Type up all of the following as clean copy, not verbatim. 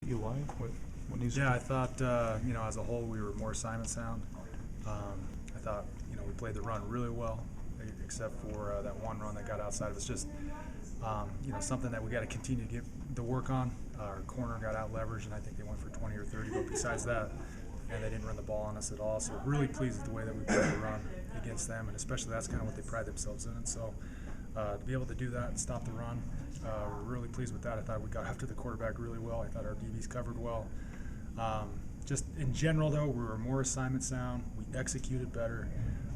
You like what needs? Yeah, I thought as a whole we were more assignment sound. I thought we played the run really well, except for that one run that got outside of us. Just something that we got to continue to get the work on. Our corner got out leveraged, and I think they went for 20 or 30. But besides that, and they didn't run the ball on us at all. So we're really pleased with the way that we played the run against them, and especially that's kind of what they pride themselves in. And so to be able to do that and stop the run, we're really pleased with that. I thought we got after the quarterback really well. I thought our DBs covered well. Just in general, though, we were more assignment sound. We executed better,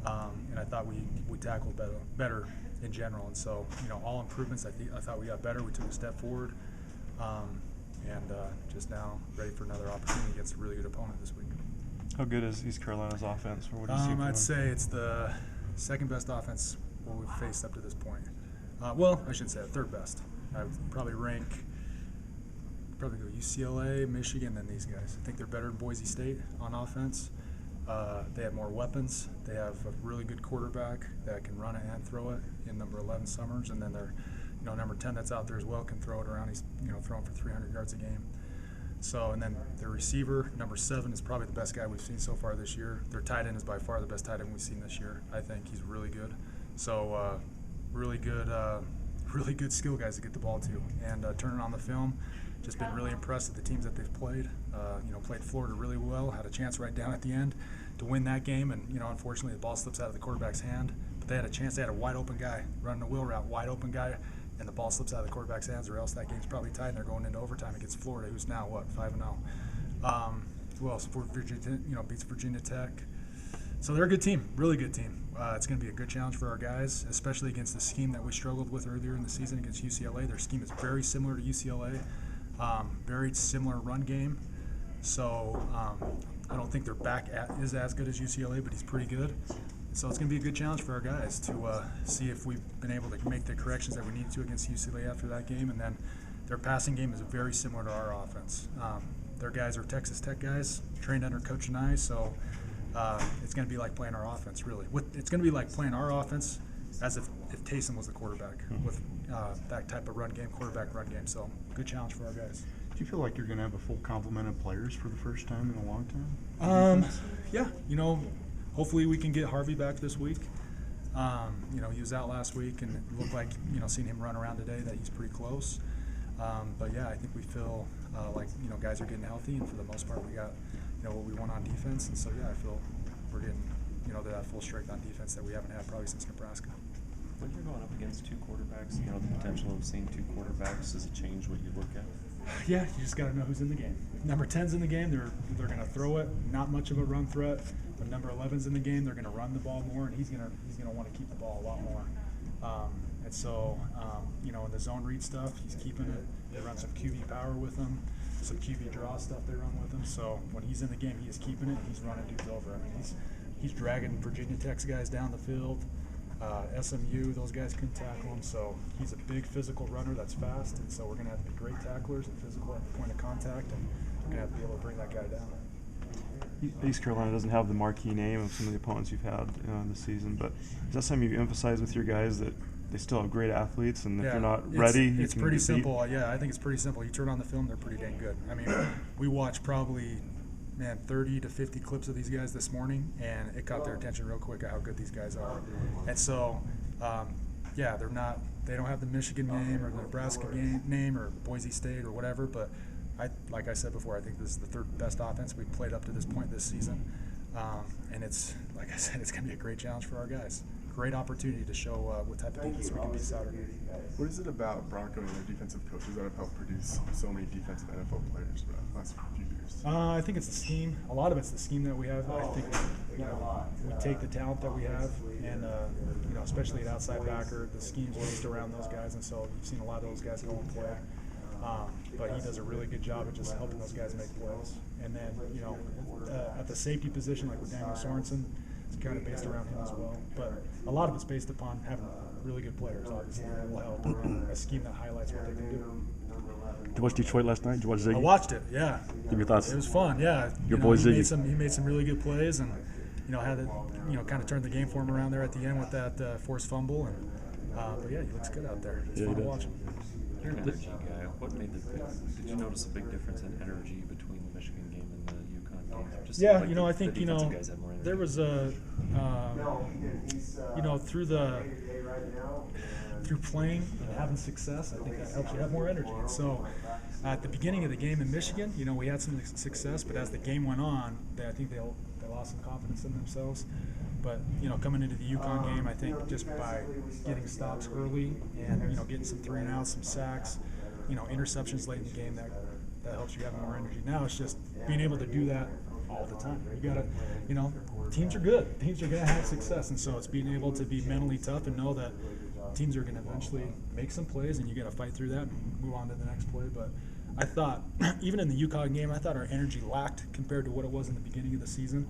and I thought we tackled better in general. And so, all improvements. I thought we got better. We took a step forward, and just now ready for another opportunity against a really good opponent this week. How good is East Carolina's offense? Or what do you see I'd say it's the second best offense we've faced up to this point. Well, I should say third best. I would probably go UCLA, Michigan, than these guys. I think they're better than Boise State on offense. They have more weapons. They have a really good quarterback that can run it and throw it in number 11 Summers, and then their number 10 that's out there as well can throw it around. He's throwing for 300 yards a game. So, and then their receiver, number 7, is probably the best guy we've seen so far this year. Their tight end is by far the best tight end we've seen this year. I think he's really good. So, really good skill guys to get the ball to. And turning on the film, just been really impressed with the teams that they've played. Played Florida really well, had a chance right down at the end to win that game, and unfortunately the ball slips out of the quarterback's hand. But they had a chance. They had a wide open guy running a wheel route, wide open guy, and the ball slips out of the quarterback's hands, or else that game's probably tied and they're going into overtime against Florida, who's now 5-0. Who else? Beats Virginia Tech. So they're a good team, really good team. It's going to be a good challenge for our guys, especially against the scheme that we struggled with earlier in the season against UCLA. Their scheme is very similar to UCLA, very similar run game. So I don't think their back is as good as UCLA, but he's pretty good. So it's going to be a good challenge for our guys to see if we've been able to make the corrections that we needed to against UCLA after that game. And then their passing game is very similar to our offense. Their guys are Texas Tech guys, trained under Coach and I, so it's going to be like playing our offense, really. It's going to be like playing our offense as if Taysom was the quarterback with that type of run game, quarterback run game. So good challenge for our guys. Do you feel like you're going to have a full complement of players for the first time in a long time? Yeah, hopefully we can get Harvey back this week. He was out last week, and it looked like, seeing him run around today, that he's pretty close. But yeah, I think we feel like, guys are getting healthy, and for the most part we got, what we want on defense. And so, yeah, I feel we're getting, that full strength on defense that we haven't had probably since Nebraska. When you're going up against two quarterbacks, the potential of seeing two quarterbacks, does it change what you look at? Yeah, you just got to know who's in the game. If number 10's in the game, they're going to throw it, not much of a run threat. When number 11's in the game, they're going to run the ball more, and he's going to want to keep the ball a lot more. And so, in the zone read stuff, he's keeping it. They run some QB power with him, some QB draw stuff they run with him. So when he's in the game, he is keeping it, and he's running dudes over. I mean, he's dragging Virginia Tech's guys down the field. SMU, those guys couldn't tackle him, so he's a big physical runner that's fast, and so we're going to have to be great tacklers and physical at the point of contact, and we're going to have to be able to bring that guy down. East Carolina doesn't have the marquee name of some of the opponents you've had this season, but is that something you emphasize with your guys, that they still have great athletes, and if they're not ready, it's pretty simple. Yeah, I think it's pretty simple. You turn on the film, they're pretty dang good. I mean, we watched probably 30 to 50 clips of these guys this morning, and it caught their attention real quick at how good these guys are. And so, they don't have the Michigan name or the Nebraska name or Boise State or whatever, but like I said before, I think this is the third best offense we've played up to this point this season. And it's, like I said, it's going to be a great challenge for our guys. Great opportunity to show what type of defense we can be Saturday. What is it about Bronco and their defensive coaches that have helped produce so many defensive NFL players for the last few years? I think it's the scheme. A lot of it's the scheme that we have. I think we take the talent that we have, and especially at outside backer, the scheme's based around those guys, and so you've seen a lot of those guys go and play. But he does a really good job of just helping those guys make plays. And then, at the safety position, like with Daniel Sorensen, it's kind of based around him as well. But a lot of it's based upon having really good players, obviously, that will help, and a scheme that highlights what they can do. Did you watch Detroit last night? Did you watch Ziggy? I watched it, yeah. Give me your thoughts. It was fun, yeah. Your boy Ziggy. He made some really good plays, and had to kind of turn the game for him around there at the end with that forced fumble. And but yeah, he looks good out there. It's fun to watch him. You're an energy guy. What made did you notice a big difference in energy between the Michigan game and the UConn game? Just Yeah, like I think, the defensive guys had more energy. there was through playing and having success, I think that helps you have more energy. And so at the beginning of the game in Michigan, we had some success, but as the game went on, I think they lost some confidence in themselves. But, coming into the UConn game, I think just by getting stops early and, getting some 3 and outs, some sacks, interceptions late in the game, that helps you have more energy. Now it's just being able to do that all the time. You got to, teams are good. Teams are going to have success. And so it's being able to be mentally tough and know that teams are going to eventually make some plays and you got to fight through that and move on to the next play. But I thought, even in the UConn game, I thought our energy lacked compared to what it was in the beginning of the season.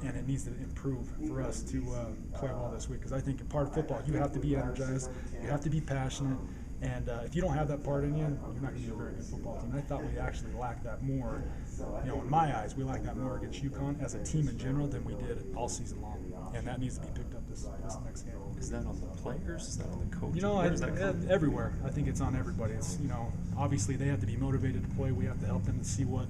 And it needs to improve for us to play well this week, because I think in part of football, you have to be energized, you have to be passionate, and if you don't have that part in you, you're not going to be a very good football team. And I thought we actually lacked that more. In my eyes, we lacked that more against UConn as a team in general than we did all season long, and that needs to be picked up this next game. Is that on the players? Is that on the coaches? Where does that come? Everywhere. I think it's on everybody. It's obviously they have to be motivated to play. We have to help them to see what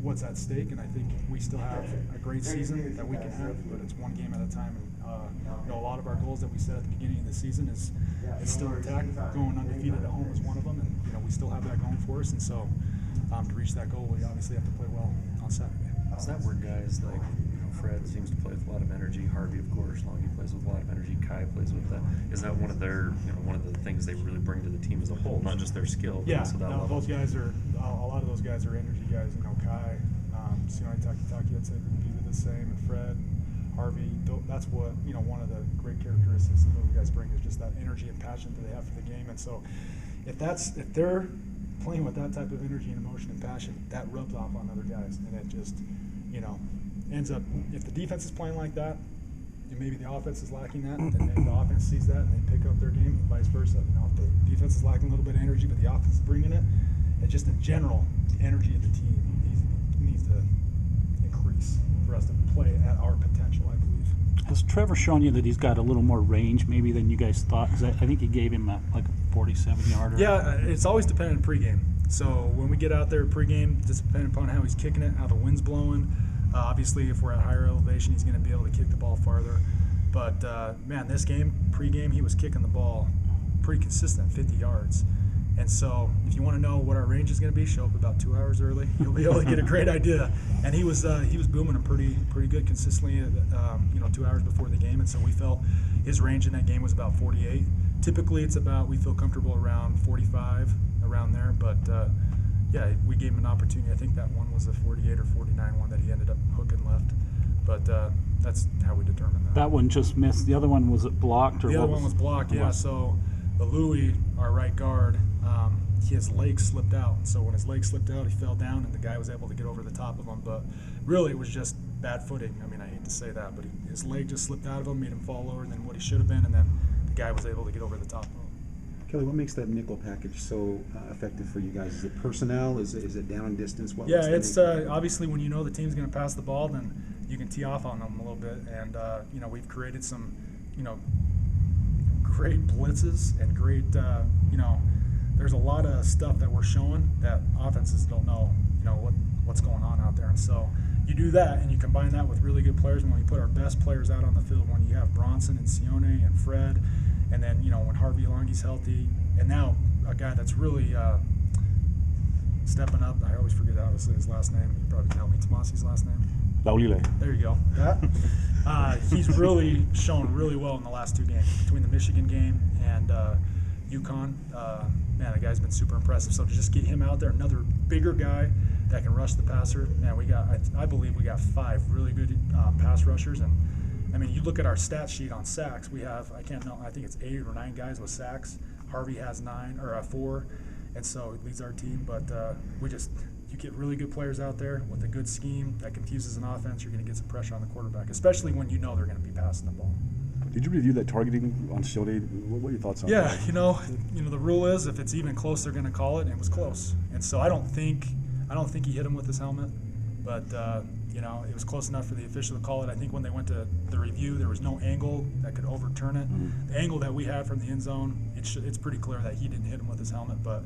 what's at stake, and I think we still have a great season that we can have, but it's one game at a time. And a lot of our goals that we set at the beginning of the season is still intact. Going undefeated at home is one of them, and we still have that going for us. And so to reach that goal, we obviously have to play well on Saturday. Is that where guys like Fred seems to play with a lot of energy? Harvey, of course, Longy plays with a lot of energy. Kai plays with that. Is that one of their, one of the things they really bring to the team as a whole, not just their skill? Yeah, those guys are a lot of those guys are energy guys. Kai, Taki, I'd say would be the same, and Fred and Harvey. That's what one of the great characteristics that those guys bring is just that energy and passion that they have for the game. And so, if they're playing with that type of energy and emotion and passion, that rubs off on other guys, and it just ends up, if the defense is playing like that, and maybe the offense is lacking that, then maybe the offense sees that and they pick up their game, and vice versa. If the defense is lacking a little bit of energy, but the offense is bringing it, it's just in general, the energy of the team needs to increase for us to play at our potential, I believe. Has Trevor shown you that he's got a little more range maybe than you guys thought? Because I think you gave him like a 47-yarder. Yeah, it's always dependent on pregame. So when we get out there pregame, just depending upon how he's kicking it, how the wind's blowing. Obviously, if we're at higher elevation, he's going to be able to kick the ball farther. But, this game, pregame, he was kicking the ball pretty consistent, 50 yards. And so if you want to know what our range is going to be, show up about 2 hours early. You'll be able to get a great idea. And he was booming them pretty good consistently, 2 hours before the game. And so we felt his range in that game was about 48. Typically, we feel comfortable around 45, around there. But, we gave him an opportunity. I think that one was a 48 or 49 one that he ended up hooking left. But that's how we determined that. That one just missed. The other one, was it blocked? Or the other one was blocked, yeah. So Louis, our right guard, his leg slipped out. So when his leg slipped out, he fell down, and the guy was able to get over the top of him. But really, it was just bad footing. I mean, I hate to say that, but his leg just slipped out of him, made him fall lower than what he should have been, and then the guy was able to get over the top of him. Kelly, what makes that nickel package so effective for you guys? Is it personnel? Is it down and distance? It's obviously when you know the team's going to pass the ball, then you can tee off on them a little bit. And, we've created some, great blitzes and great, there's a lot of stuff that we're showing that offenses don't know, what's going on out there. And so you do that, and you combine that with really good players. And when we put our best players out on the field, when you have Bronson and Sione and Fred, and then, when Harvey Longy's healthy, and now a guy that's really stepping up. I always forget how to say his last name. You probably can help me. Tomasi's last name? Laulile. There you go. He's really shown really well in the last 2 games, between the Michigan game and UConn. The guy's been super impressive. So to just get him out there, another bigger guy that can rush the passer, I believe we got 5 really good pass rushers. And I mean, you look at our stat sheet on sacks. We have, I think it's 8 or 9 guys with sacks. Harvey has 4, and so it leads our team. But you get really good players out there with a good scheme that confuses an offense. You're going to get some pressure on the quarterback, especially when you know they're going to be passing the ball. Did you review that targeting on Shildy? What are your thoughts on that? Yeah, the rule is if it's even close, they're going to call it, and it was close. And so I don't think he hit him with his helmet, but You know, it was close enough for the official to call it. I think when they went to the review, there was no angle that could overturn it. The angle that we had from the end zone, it's pretty clear that he didn't hit him with his helmet, but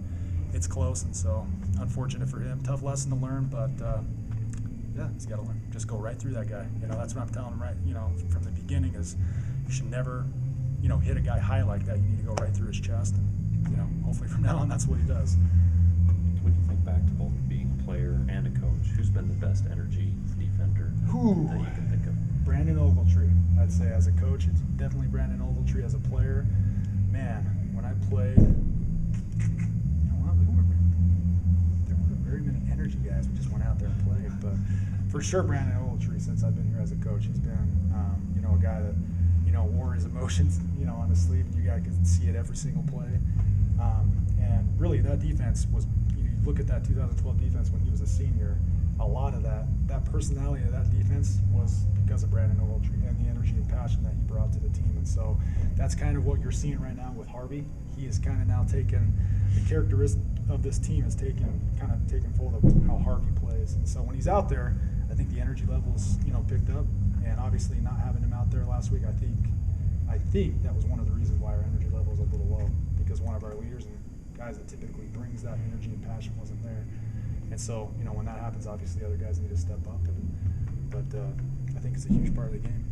it's close, and so unfortunate for him. Tough lesson to learn, but yeah, he's got to learn. Just go right through that guy. You know, that's what I'm telling him, right? You know, from the beginning is you should never, you know, hit a guy high like that. You need to go right through his chest, and you know, hopefully from now on, that's what he does. When you think back to both being a player and a coach, who's been the best energy defender that you can think of? Brandon Ogletree, I'd say as a coach, it's definitely Brandon Ogletree as a player. Man, when I played, you know what, there weren't very many energy guys. We just went out there and played, but for sure Brandon Ogletree, since I've been here as a coach, he's been, you know, a guy that, you know, wore his emotions, you know, on his sleeve, and you guys could see it every single play. And really, that defense was, you look at that 2012 defense when he was a senior, a lot of that personality of that defense was because of Brandon Ogletree and the energy and passion that he brought to the team. And so that's kind of what you're seeing right now with Harvey. He is kind of now taken, the characteristic of this team is kind of taken full of how Harvey plays. And so when he's out there, I think the energy levels, you know, picked up. And obviously not having him out there last week, I think that was one of the reasons why our energy level was a little low, because one of our leaders and guys that typically brings that energy and passion wasn't there. And so, you know, when that happens, obviously other guys need to step up. But I think it's a huge part of the game.